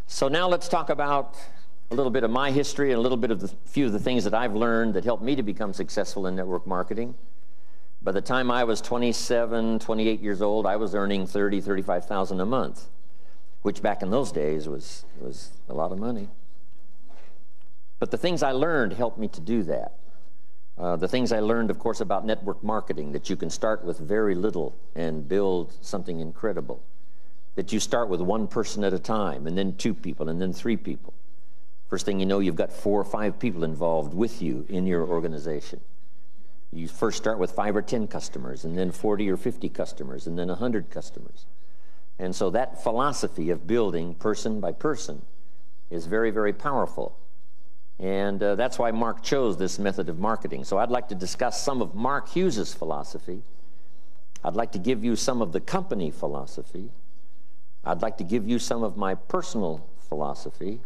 So now let's talk about a little bit of my history and a little bit of the few of the things that I've learned that helped me to become successful in network marketing. By the time I was 27, 28 years old, I was earning $30,000, $35,000 a month, which back in those days was a lot of money. But the things I learned helped me to do that. The things I learned, of course, about network marketing, that you can start with very little and build something incredible. That you start with one person at a time, and then 2 people, and then 3 people. First thing you know, you've got 4 or 5 people involved with you in your organization. You first start with 5 or 10 customers, and then 40 or 50 customers, and then 100 customers. And so that philosophy of building person by person is very, very powerful. And that's why Mark chose this method of marketing. So I'd like to discuss some of Mark Hughes's philosophy. I'd like to give you some of the company philosophy. I'd like to give you some of my personal philosophy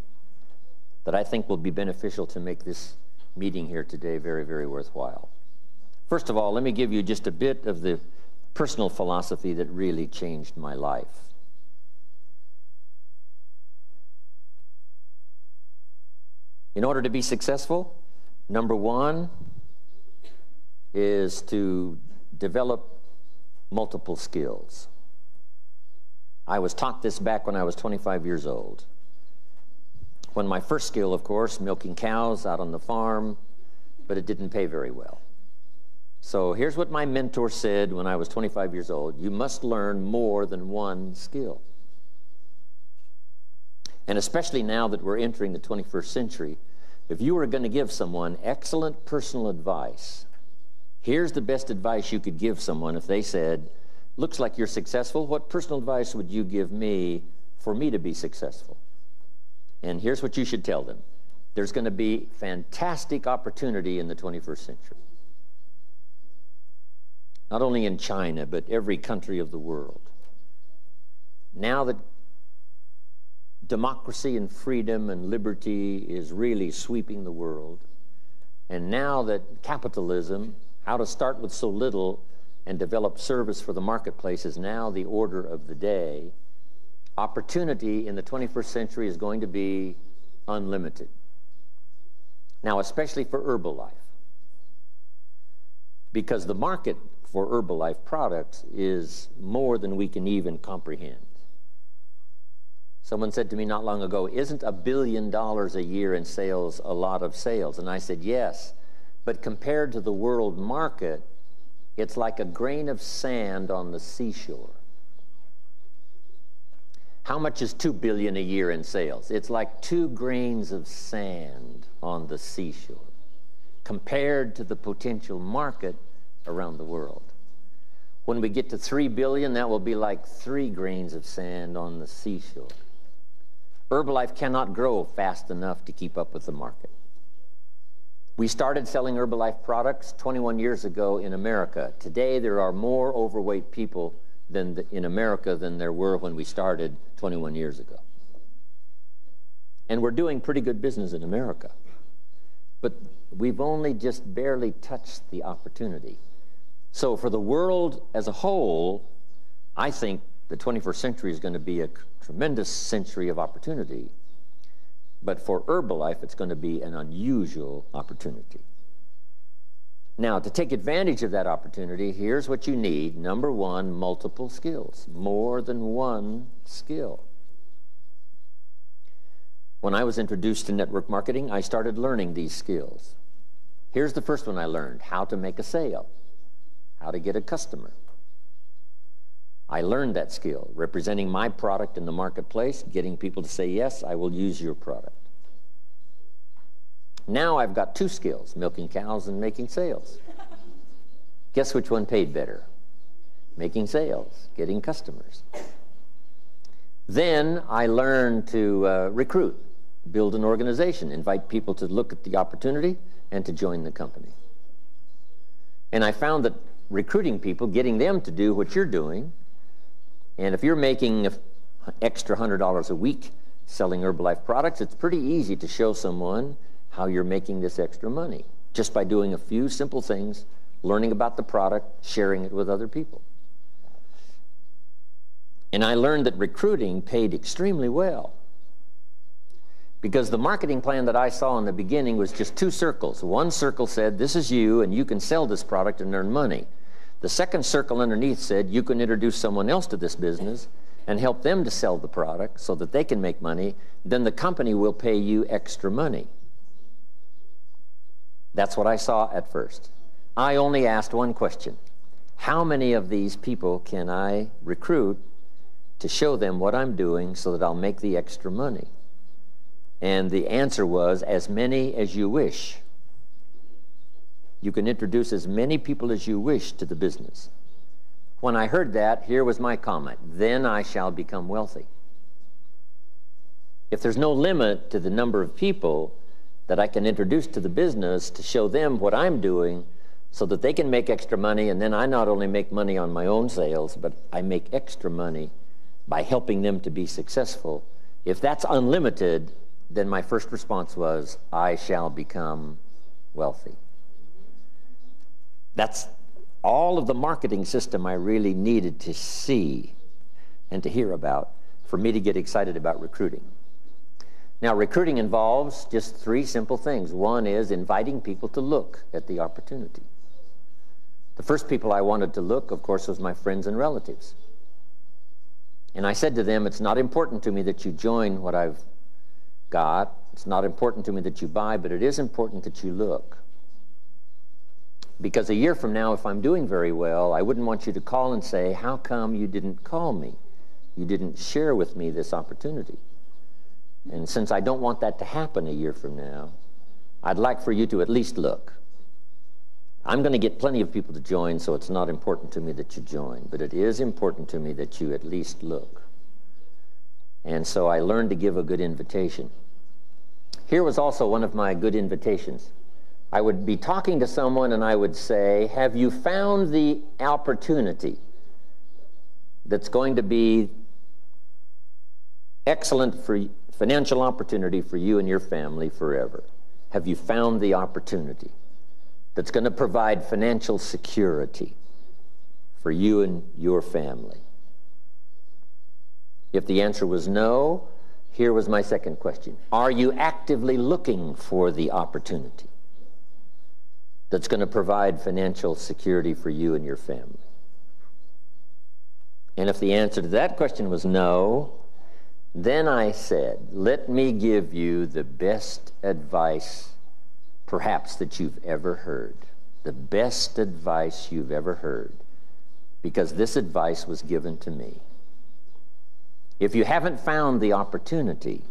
that I think will be beneficial to make this meeting here today very, very worthwhile. First of all, let me give you just a bit of the personal philosophy that really changed my life. In order to be successful, number 1 is to develop multiple skills. I was taught this back when I was 25 years old. When my first skill, of course, milking cows out on the farm, but it didn't pay very well. So here's what my mentor said when I was 25 years old: you must learn more than one skill. And especially now that we're entering the 21st century, if you were going to give someone excellent personal advice, here's the best advice you could give someone if they said, looks like you're successful, what personal advice would you give me for me to be successful? And here's what you should tell them: there's going to be fantastic opportunity in the 21st century. Not only in China, but every country of the world. Now that democracy and freedom and liberty is really sweeping the world, and now that capitalism, how to start with so little and develop service for the marketplace, is now the order of the day, opportunity in the 21st century is going to be unlimited. Now, especially for Herbalife, because the market for Herbalife products is more than we can even comprehend. Someone said to me not long ago, isn't $1 billion a year in sales a lot of sales? And I said, yes, but compared to the world market, it's like a grain of sand on the seashore. How much is $2 billion a year in sales? It's like 2 grains of sand on the seashore compared to the potential market around the world. When we get to $3 billion, that will be like 3 grains of sand on the seashore. Herbalife cannot grow fast enough to keep up with the market. We started selling Herbalife products 21 years ago in America. Today, there are more overweight people in America than there were when we started 21 years ago. And we're doing pretty good business in America. But we've only just barely touched the opportunity. So for the world as a whole, I think the 21st century is going to be a tremendous century of opportunity. But for Herbalife, it's going to be an unusual opportunity. Now, to take advantage of that opportunity, here's what you need. Number 1, multiple skills. More than one skill. When I was introduced to network marketing, I started learning these skills. Here's the first one I learned: how to make a sale, how to get a customer. I learned that skill, representing my product in the marketplace, getting people to say, yes, I will use your product. Now I've got 2 skills, milking cows and making sales. Guess which one paid better? Making sales, getting customers. Then I learned to recruit, build an organization, invite people to look at the opportunity and to join the company. And I found that recruiting people, getting them to do what you're doing, and if you're making an extra $100 a week selling Herbalife products, it's pretty easy to show someone how you're making this extra money just by doing a few simple things learning about the product, sharing it with other people. And I learned that recruiting paid extremely well, because the marketing plan that I saw in the beginning was just two circles. One circle said, this is you, and you can sell this product and earn money. The second circle underneath said, you can introduce someone else to this business and help them to sell the product so that they can make money. Then the company will pay you extra money. That's what I saw at first. I only asked one question. How many of these people can I recruit to show them what I'm doing so that I'll make the extra money? And the answer was, as many as you wish. You can introduce as many people as you wish to the business. When I heard that, here was my comment: then I shall become wealthy. If there's no limit to the number of people that I can introduce to the business to show them what I'm doing so that they can make extra money, and then I not only make money on my own sales, but I make extra money by helping them to be successful. If that's unlimited, then my first response was, I shall become wealthy. That's all of the marketing system I really needed to see and to hear about for me to get excited about recruiting. Now, recruiting involves just three simple things. One is inviting people to look at the opportunity. The first people I wanted to look, of course, was my friends and relatives. And I said to them, it's not important to me that you join what I've got. It's not important to me that you buy, but it is important that you look. Because a year from now, if I'm doing very well, I wouldn't want you to call and say, how come you didn't call me? You didn't share with me this opportunity. And since I don't want that to happen a year from now, I'd like for you to at least look. I'm going to get plenty of people to join, so it's not important to me that you join, but it is important to me that you at least look. And so I learned to give a good invitation. Here was also one of my good invitations. I would be talking to someone and I would say, have you found the opportunity that's going to be excellent for financial opportunity for you and your family forever? Have you found the opportunity that's going to provide financial security for you and your family? If the answer was no, here was my second question. Are you actively looking for the opportunity that's going to provide financial security for you and your family? And if the answer to that question was no, then I said, let me give you the best advice perhaps that you've ever heard. The best advice you've ever heard, because this advice was given to me. If you haven't found the opportunity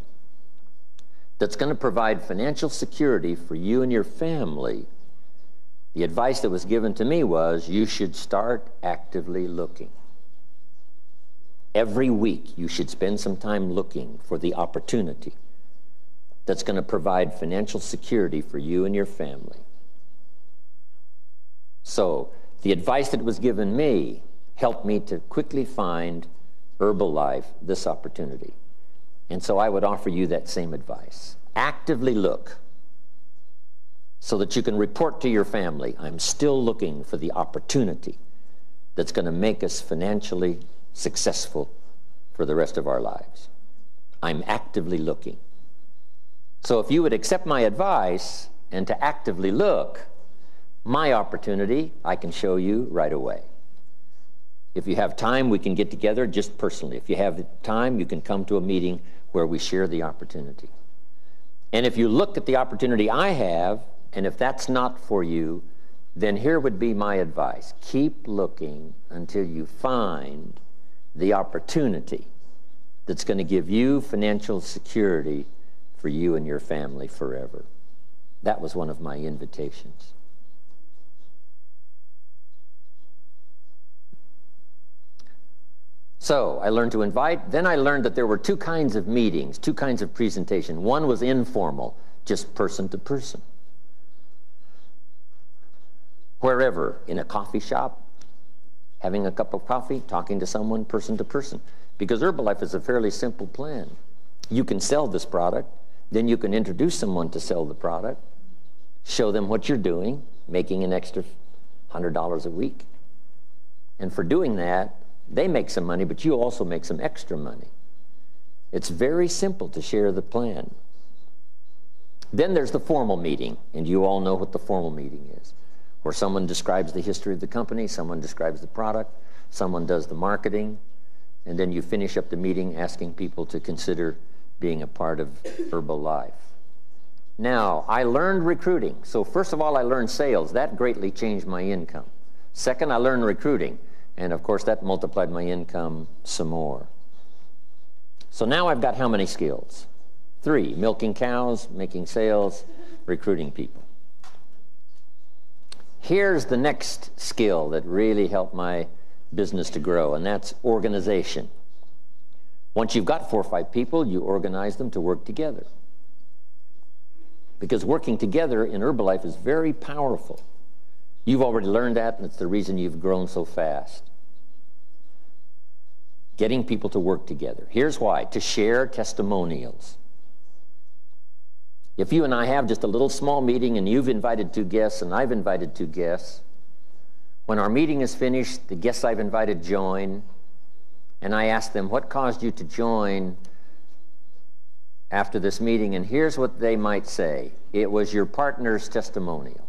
that's going to provide financial security for you and your family, the advice that was given to me was, you should start actively looking. Every week, you should spend some time looking for the opportunity that's going to provide financial security for you and your family. So, the advice that was given me helped me to quickly find Herbalife this opportunity. And so I would offer you that same advice. Actively look so that you can report to your family, I'm still looking for the opportunity that's going to make us financially successful for the rest of our lives. I'm actively looking. So if you would accept my advice and to actively look, my opportunity I can show you right away. If you have time, we can get together just personally. If you have time, you can come to a meeting where we share the opportunity. And if you look at the opportunity I have, and if that's not for you, then here would be my advice. Keep looking until you find the opportunity that's going to give you financial security for you and your family forever. That was one of my invitations. So I learned to invite. Then I learned that there were two kinds of meetings, two kinds of presentation. One was informal, just person to person. Wherever, in a coffee shop, having a cup of coffee, talking to someone person to person. Because Herbalife is a fairly simple plan. You can sell this product, then you can introduce someone to sell the product, show them what you're doing, making an extra $100 a week. And for doing that, they make some money, but you also make some extra money. It's very simple to share the plan. Then there's the formal meeting, and you all know what the formal meeting is, where someone describes the history of the company, someone describes the product, someone does the marketing, and then you finish up the meeting asking people to consider being a part of Herbalife. Now, I learned recruiting. So first of all, I learned sales. That greatly changed my income. Second, I learned recruiting. And of course, that multiplied my income some more. So now I've got how many skills? 3, milking cows, making sales, recruiting people. Here's the next skill that really helped my business to grow, and that's organization. Once you've got 4 or 5 people, you organize them to work together. Because working together in Herbalife is very powerful. You've already learned that, and it's the reason you've grown so fast. Getting people to work together. Here's why: to share testimonials. If you and I have just a little small meeting and you've invited 2 guests and I've invited 2 guests, when our meeting is finished, the guests I've invited join, and I ask them, what caused you to join after this meeting? And here's what they might say: it was your partner's testimonial.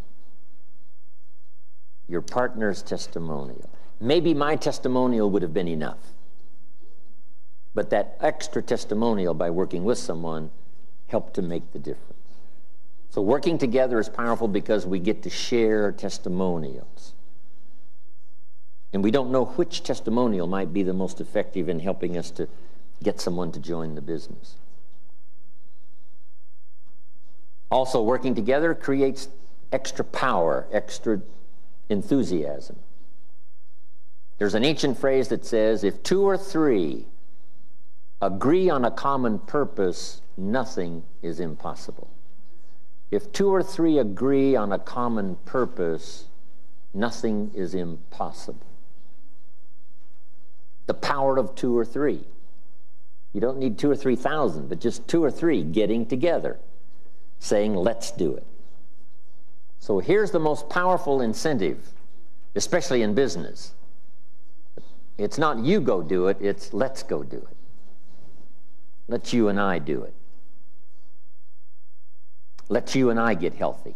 Your partner's testimonial. Maybe my testimonial would have been enough, but that extra testimonial by working with someone helped to make the difference. So working together is powerful because we get to share testimonials. And we don't know which testimonial might be the most effective in helping us to get someone to join the business. Also, working together creates extra power, extra enthusiasm. There's an ancient phrase that says, if 2 or 3 agree on a common purpose, nothing is impossible. If 2 or 3 agree on a common purpose, nothing is impossible. The power of 2 or 3. You don't need 2 or 3,000, but just 2 or 3 getting together, saying, let's do it. So here's the most powerful incentive, especially in business. It's not you go do it, it's let's go do it. Let's you and I do it. Let's you and I get healthy.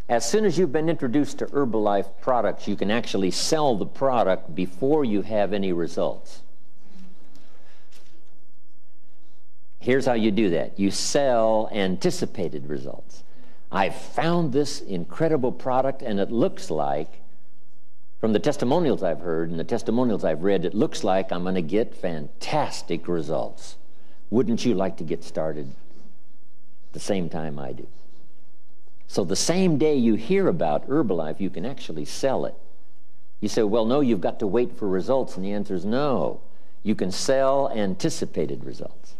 As soon as you've been introduced to Herbalife products, you can actually sell the product before you have any results. Here's how you do that. You sell anticipated results. I've found this incredible product, and it looks like, from the testimonials I've heard and the testimonials I've read, it looks like I'm going to get fantastic results. Wouldn't you like to get started the same time I do? So the same day you hear about Herbalife, you can actually sell it. You say, well, no, you've got to wait for results. And the answer is no. You can sell anticipated results.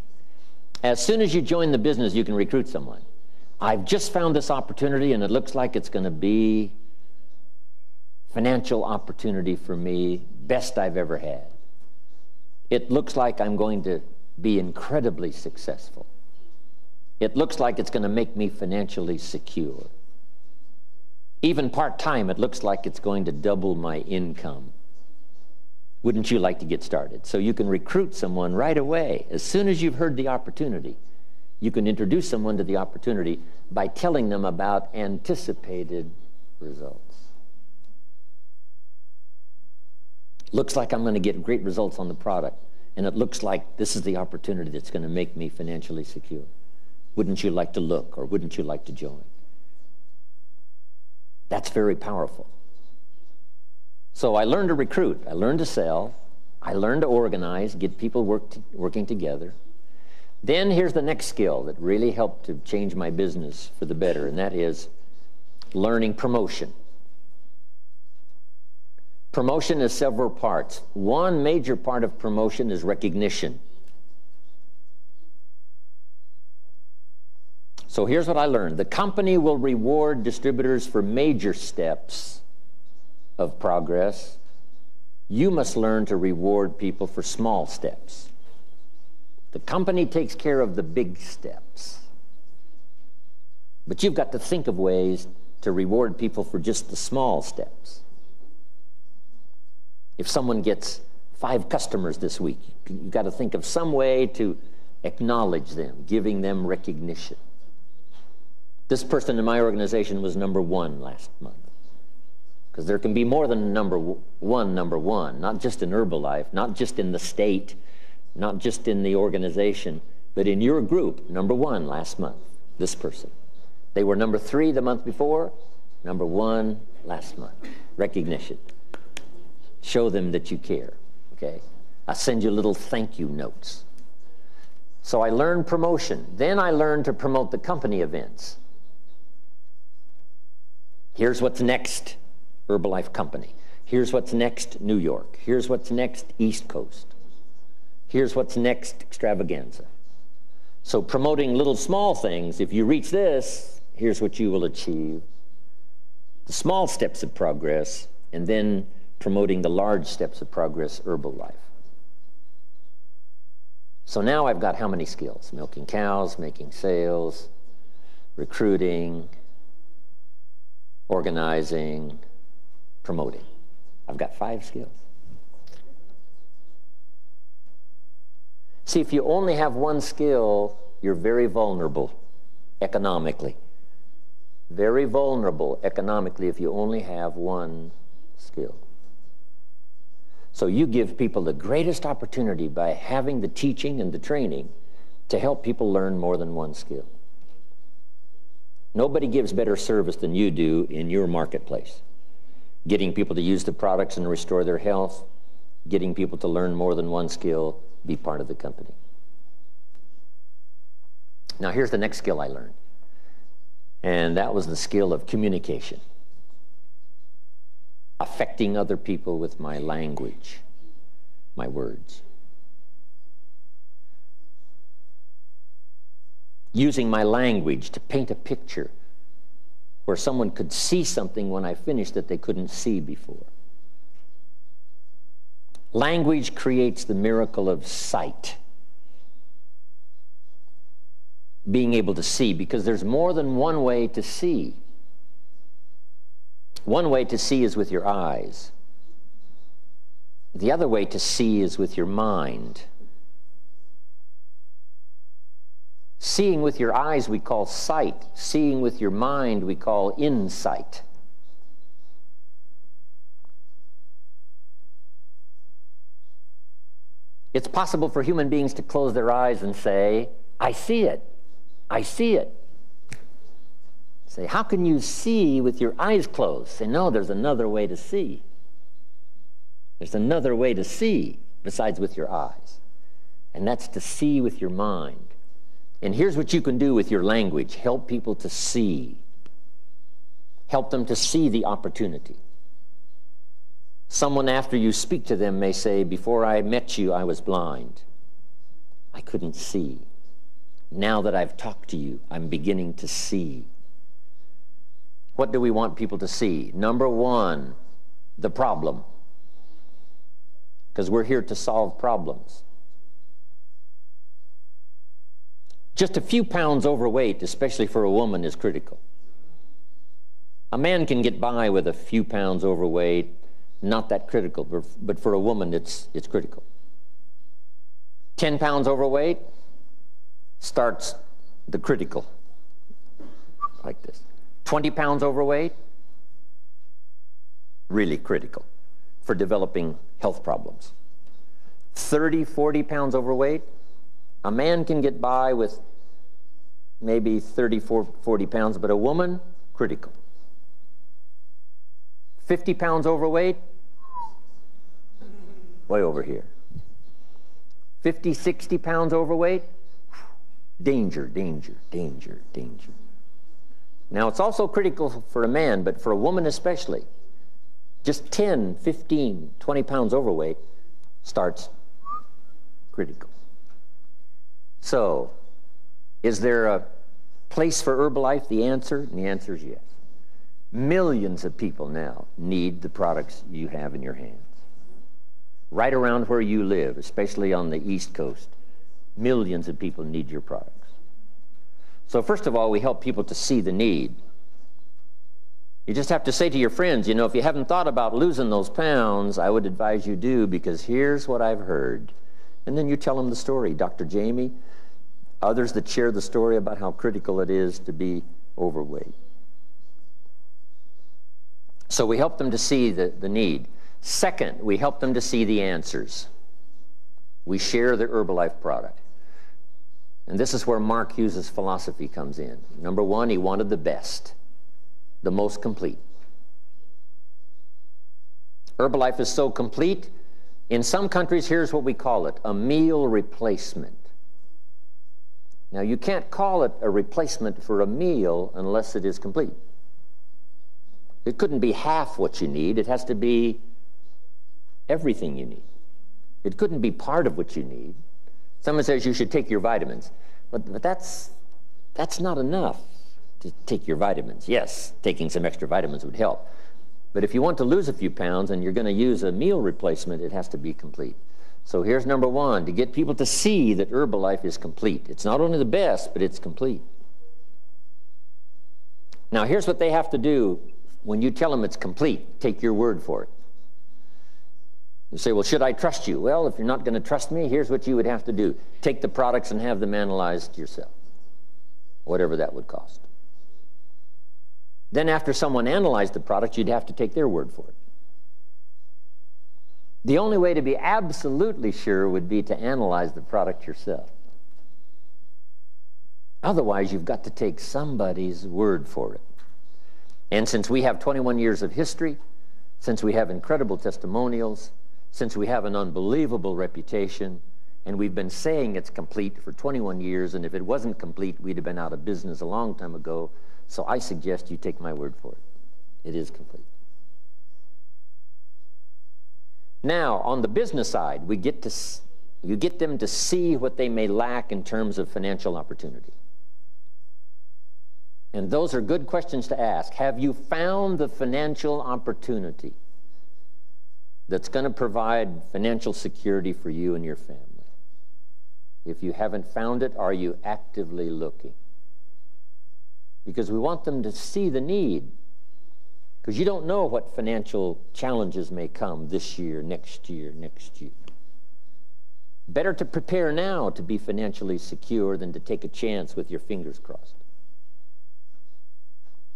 As soon as you join the business, you can recruit someone. I've just found this opportunity, and it looks like it's going to be financial opportunity for me, best I've ever had. It looks like I'm going to be incredibly successful. It looks like it's going to make me financially secure. Even part-time, it looks like it's going to double my income. Wouldn't you like to get started? So you can recruit someone right away. As soon as you've heard the opportunity, you can introduce someone to the opportunity by telling them about anticipated results. Looks like I'm going to get great results on the product, and it looks like this is the opportunity that's going to make me financially secure. Wouldn't you like to look, or wouldn't you like to join? That's very powerful. So I learned to recruit, I learned to sell, I learned to organize, get people working together. Then here's the next skill that really helped to change my business for the better, and that is learning promotion. Promotion is several parts. One major part of promotion is recognition. So here's what I learned. The company will reward distributors for major steps of progress. You must learn to reward people for small steps. The company takes care of the big steps. But you've got to think of ways to reward people for just the small steps. If someone gets 5 customers this week, you've got to think of some way to acknowledge them, giving them recognition. This person in my organization was number 1 last month. Because there can be more than number one, not just in Herbalife, not just in the state, not just in the organization, but in your group, number 1 last month, this person. They were number 3 the month before, number 1 last month. Recognition. Show them that you care, okay? I send you little thank you notes. So I learned promotion. Then I learned to promote the company events. Here's what's next, Herbalife Company. Here's what's next, New York. Here's what's next, East Coast. Here's what's next, extravaganza. So promoting little small things, if you reach this, here's what you will achieve. The small steps of progress, and then promoting the large steps of progress, Herbalife. So now I've got how many skills? Milking cows, making sales, recruiting, organizing, promoting. I've got 5 skills. See, if you only have one skill, you're very vulnerable economically. Very vulnerable economically if you only have one skill. So you give people the greatest opportunity by having the teaching and the training to help people learn more than one skill. Nobody gives better service than you do in your marketplace. Getting people to use the products and restore their health, getting people to learn more than one skill, be part of the company. Now here's the next skill I learned. And that was the skill of communication. Affecting other people with my language, my words. Using my language to paint a picture where someone could see something when I finished that they couldn't see before. Language creates the miracle of sight. Being able to see, because there's more than one way to see. One way to see is with your eyes. The other way to see is with your mind. Seeing with your eyes we call sight. Seeing with your mind we call insight. It's possible for human beings to close their eyes and say, I see it. I see it. Say, how can you see with your eyes closed? Say, no, there's another way to see. There's another way to see besides with your eyes. And that's to see with your mind. And here's what you can do with your language. Help people to see. Help them to see the opportunity. Someone after you speak to them may say, before I met you, I was blind. I couldn't see. Now that I've talked to you, I'm beginning to see. What do we want people to see? Number 1, the problem. Because we're here to solve problems. Just a few pounds overweight, especially for a woman, is critical. A man can get by with a few pounds overweight, not that critical, but for a woman, it's critical. 10 pounds overweight starts the critical, like this. 20 pounds overweight, really critical for developing health problems. 30, 40 pounds overweight, a man can get by with maybe 30, 40 pounds, but a woman, critical. 50 pounds overweight, way over here. 50, 60 pounds overweight, danger, danger, danger, danger. Now, it's also critical for a man, but for a woman especially, just 10, 15, 20 pounds overweight starts critical. So, is there a place for Herbalife? The answer, and the answer is yes. Millions of people now need the products you have in your hands. Right around where you live, especially on the East Coast, millions of people need your products. So first of all, we help people to see the need. You just have to say to your friends, you know, if you haven't thought about losing those pounds, I would advise you do, because here's what I've heard. And then you tell them the story. Dr. Jamie, others that share the story about how critical it is to be overweight. So we help them to see the need. Second, we help them to see the answers. We share the Herbalife product. And this is where Mark Hughes' philosophy comes in. Number one, he wanted the best, the most complete. Herbalife is so complete, in some countries, here's what we call it, a meal replacement. Now, you can't call it a replacement for a meal unless it is complete. It couldn't be half what you need. It has to be everything you need. It couldn't be part of what you need. Someone says you should take your vitamins, but that's not enough to take your vitamins. Yes, taking some extra vitamins would help. But if you want to lose a few pounds and you're going to use a meal replacement, it has to be complete. So here's number one, to get people to see that Herbalife is complete. It's not only the best, but it's complete. Now here's what they have to do when you tell them it's complete. Take your word for it. You say, well, should I trust you? Well, if you're not going to trust me, here's what you would have to do. Take the products and have them analyzed yourself, whatever that would cost. Then after someone analyzed the product, you'd have to take their word for it. The only way to be absolutely sure would be to analyze the product yourself. Otherwise, you've got to take somebody's word for it. And since we have 21 years of history, since we have incredible testimonials, since we have an unbelievable reputation, and we've been saying it's complete for 21 years, and if it wasn't complete, we'd have been out of business a long time ago. So I suggest you take my word for it. It is complete. Now, on the business side, you get them to see what they may lack in terms of financial opportunity. And those are good questions to ask. Have you found the financial opportunity that's going to provide financial security for you and your family? If you haven't found it, are you actively looking? Because we want them to see the need. Because you don't know what financial challenges may come this year, next year, next year. Better to prepare now to be financially secure than to take a chance with your fingers crossed.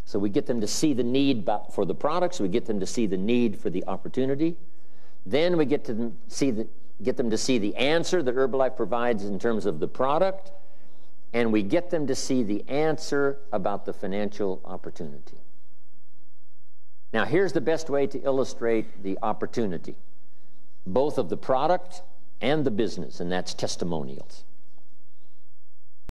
So we get them to see the need for the products. We get them to see the need for the opportunity. Then we get them to see the answer that Herbalife provides in terms of the product. And we get them to see the answer about the financial opportunity. Now, here's the best way to illustrate the opportunity, both of the product and the business, and that's testimonials.